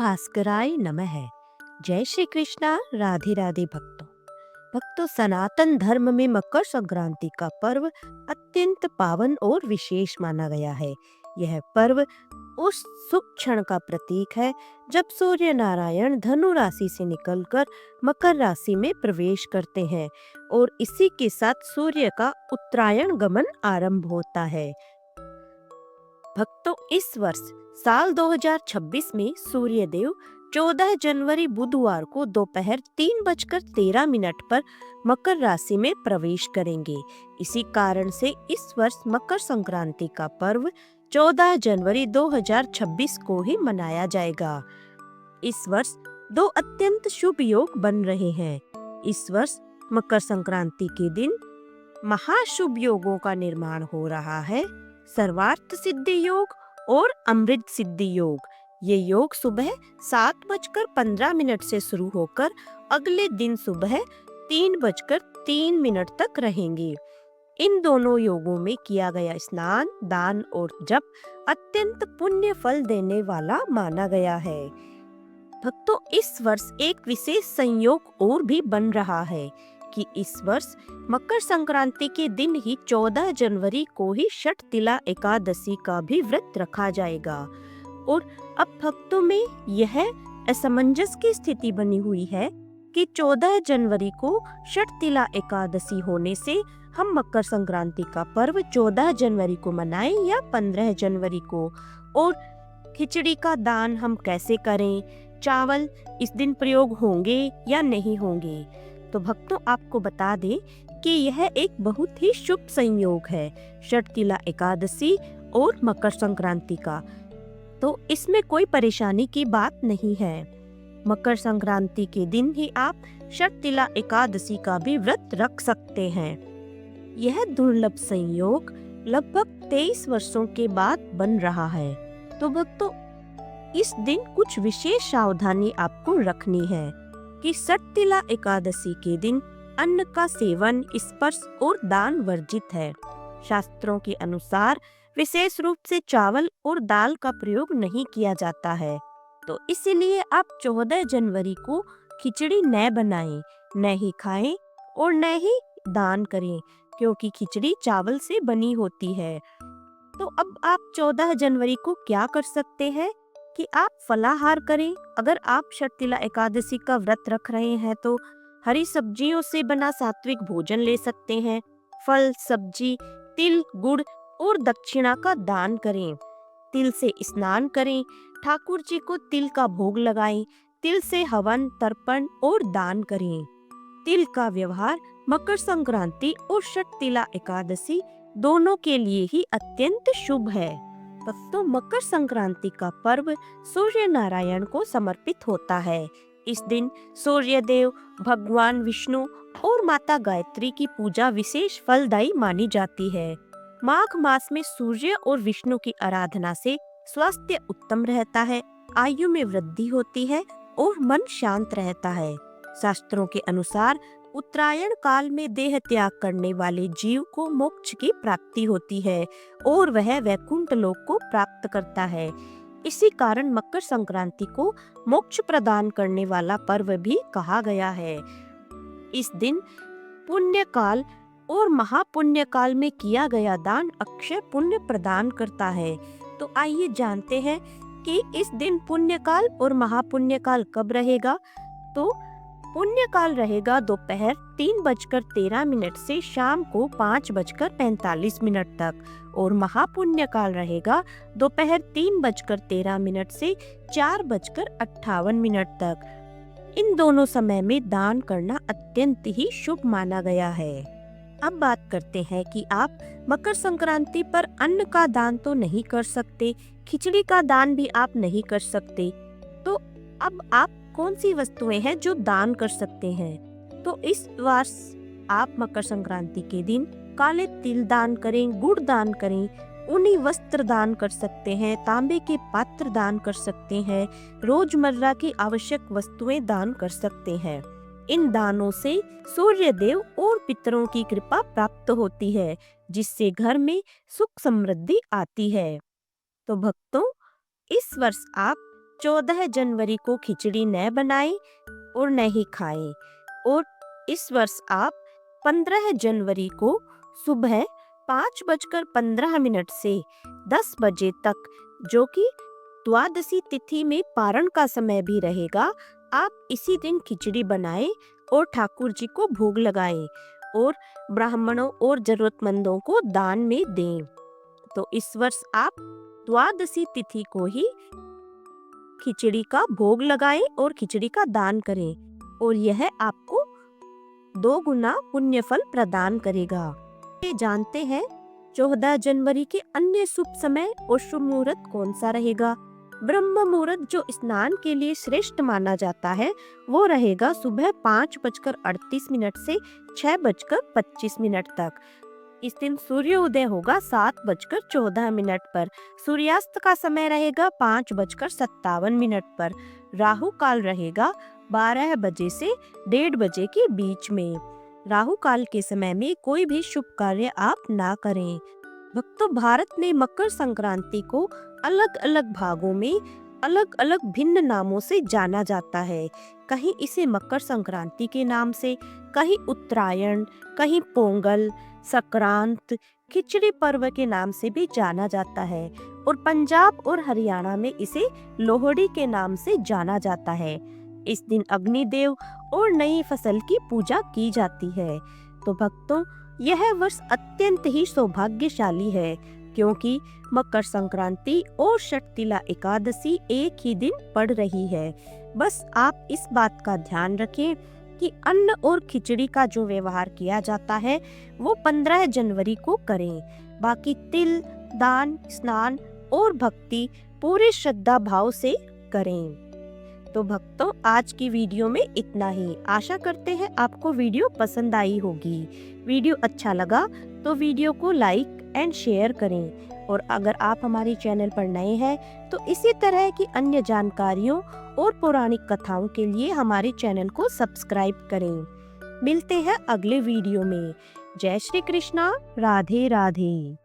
भास्कराय नमः। जय श्री कृष्णा। राधे राधे भक्तों, सनातन धर्म में मकर संक्रांति का पर्व अत्यंत पावन और विशेष माना गया है। यह पर्व उस शुभ क्षण का प्रतीक है जब सूर्य नारायण धनु राशि से निकलकर मकर राशि में प्रवेश करते हैं और इसी के साथ सूर्य का उत्तरायण गमन आरंभ होता है। भक्तों, इस वर्ष साल 2026 में सूर्य देव 14 जनवरी बुधवार को दोपहर 3:13 पर मकर राशि में प्रवेश करेंगे। इसी कारण से इस वर्ष मकर संक्रांति का पर्व 14 जनवरी 2026 को ही मनाया जाएगा। इस वर्ष दो अत्यंत शुभ योग बन रहे हैं। इस वर्ष मकर संक्रांति के दिन महाशुभ योगों का निर्माण हो रहा है। सर्वार्थ सिद्धि योग और अमृत सिद्धि योग। ये योग सुबह 7:15 से शुरू होकर अगले दिन सुबह 3:03 तक रहेंगे। इन दोनों योगों में किया गया स्नान, दान और जप अत्यंत पुण्य फल देने वाला माना गया है। भक्तों, इस वर्ष एक विशेष संयोग और भी बन रहा है कि इस वर्ष मकर संक्रांति के दिन ही 14 जनवरी को ही षटतिला एकादशी का भी व्रत रखा जाएगा। और अब भक्तों में यह असमंजस की स्थिति बनी हुई है कि 14 जनवरी को षटतिला एकादशी होने से हम मकर संक्रांति का पर्व 14 जनवरी को मनाएं या 15 जनवरी को, और खिचड़ी का दान हम कैसे करें, चावल इस दिन प्रयोग होंगे या नहीं होंगे। तो भक्तों, आपको बता दें कि यह एक बहुत ही शुभ संयोग है, षटतिला एकादशी और मकर संक्रांति का। तो इसमें कोई परेशानी की बात नहीं है। मकर संक्रांति के दिन ही आप षटतिला एकादशी का भी व्रत रख सकते हैं। यह दुर्लभ संयोग लगभग 23 वर्षों के बाद बन रहा है। तो भक्तों, इस दिन कुछ विशेष सावधानी आपको रखनी है कि षटतिला एकादशी के दिन अन्न का सेवन, स्पर्श और दान वर्जित है। शास्त्रों के अनुसार विशेष रूप से चावल और दाल का प्रयोग नहीं किया जाता है। तो इसीलिए आप 14 जनवरी को खिचड़ी न बनाएं, न ही खाएं और न ही दान करें, क्योंकि खिचड़ी चावल से बनी होती है। तो अब आप 14 जनवरी को क्या कर सकते हैं कि आप फलाहार करें। अगर आप षटतिला एकादशी का व्रत रख रहे हैं तो हरी सब्जियों से बना सात्विक भोजन ले सकते हैं। फल, सब्जी, तिल, गुड़ और दक्षिणा का दान करें। तिल से स्नान करें, ठाकुर जी को तिल का भोग लगाएं, तिल से हवन, तर्पण और दान करें। तिल का व्यवहार मकर संक्रांति और षटतिला एकादशी दोनों के लिए ही अत्यंत शुभ है। भक्तों, मकर संक्रांति का पर्व सूर्य नारायण को समर्पित होता है। इस दिन सूर्य देव, भगवान विष्णु और माता गायत्री की पूजा विशेष फलदायी मानी जाती है। माघ मास में सूर्य और विष्णु की आराधना से स्वास्थ्य उत्तम रहता है, आयु में वृद्धि होती है और मन शांत रहता है। शास्त्रों के अनुसार उत्तरायण काल में देह त्याग करने वाले जीव को मोक्ष की प्राप्ति होती है और वह वैकुंठ लोक को प्राप्त करता है। इसी कारण मकर संक्रांति को मोक्ष प्रदान करने वाला पर्व भी कहा गया है। इस दिन पुण्य काल और महापुण्य काल में किया गया दान अक्षय पुण्य प्रदान करता है। तो आइए जानते हैं कि इस दिन पुण्य काल और महापुण्य काल कब रहेगा। तो पुण्य काल रहेगा दोपहर 3:13 से शाम को 5:45 तक और महापुण्य काल रहेगा दोपहर 3:13 से 4:58 तक। इन दोनों समय में दान करना अत्यंत ही शुभ माना गया है। अब बात करते हैं कि आप मकर संक्रांति पर अन्न का दान तो नहीं कर सकते, खिचड़ी का दान भी आप नहीं कर सकते। तो अब आप कौन सी वस्तुएं हैं जो दान कर सकते हैं। तो इस वर्ष आप मकर संक्रांति के दिन काले तिल दान करें, गुड़ दान करें, ऊनी वस्त्र दान कर सकते हैं, तांबे के पात्र दान कर सकते हैं, रोजमर्रा की आवश्यक वस्तुएं दान कर सकते हैं। इन दानों से सूर्य देव और पितरों की कृपा प्राप्त होती है, जिससे घर में सुख समृद्धि आती है। तो भक्तों, इस वर्ष आप 14 जनवरी को खिचड़ी न बनाएं और न ही खाएं। और इस वर्ष आप 15 जनवरी को सुबह 5:15 से 10 बजे तक, जो कि द्वादशी तिथि में पारण का समय भी रहेगा, आप इसी दिन खिचड़ी बनाएं और ठाकुर जी को भोग लगाएं और ब्राह्मणों और जरूरतमंदों को दान में दें। तो इस वर्ष आप द्वादशी तिथि को ही खिचड़ी का भोग लगाएं और खिचड़ी का दान करें और यह आपको 2 गुना पुण्य फल प्रदान करेगा। ये जानते हैं 14 जनवरी के अन्य शुभ समय और शुभ मुहूर्त कौन सा रहेगा। ब्रह्म मुहूर्त जो स्नान के लिए श्रेष्ठ माना जाता है वो रहेगा सुबह 5:38 से 6:25 तक। इस दिन सूर्योदय होगा 7:14 पर। सूर्यास्त का समय रहेगा 5:57 पर। राहु काल रहेगा 12 बजे से 1:30 बजे के बीच में। राहु काल के समय में कोई भी शुभ कार्य आप ना करें। भक्तों, भारत में मकर संक्रांति को अलग अलग भागों में अलग अलग भिन्न नामों से जाना जाता है। कहीं इसे मकर संक्रांति के नाम से, कहीं उत्तरायण, कहीं पोंगल, संक्रांत, खिचड़ी पर्व के नाम से भी जाना जाता है और पंजाब और हरियाणा में इसे लोहड़ी के नाम से जाना जाता है। इस दिन अग्निदेव और नई फसल की पूजा की जाती है। तो भक्तों, यह वर्ष अत्यंत ही सौभाग्यशाली है क्योंकि मकर संक्रांति और षटतिला एकादशी एक ही दिन पड़ रही है। बस आप इस बात का ध्यान रखें कि अन्न और खिचड़ी का जो व्यवहार किया जाता है वो 15 जनवरी को करें। बाकी तिल, दान, स्नान और भक्ति पूरे श्रद्धा भाव से करें। तो भक्तों, आज की वीडियो में इतना ही। आशा करते हैं आपको वीडियो पसंद आई होगी। वीडियो अच्छा लगा तो वीडियो को लाइक एंड शेयर करें और अगर आप हमारे चैनल पर नए हैं तो इसी तरह की अन्य जानकारियों और पौराणिक कथाओं के लिए हमारे चैनल को सब्सक्राइब करें। मिलते हैं अगले वीडियो में। जय श्री कृष्णा। राधे राधे।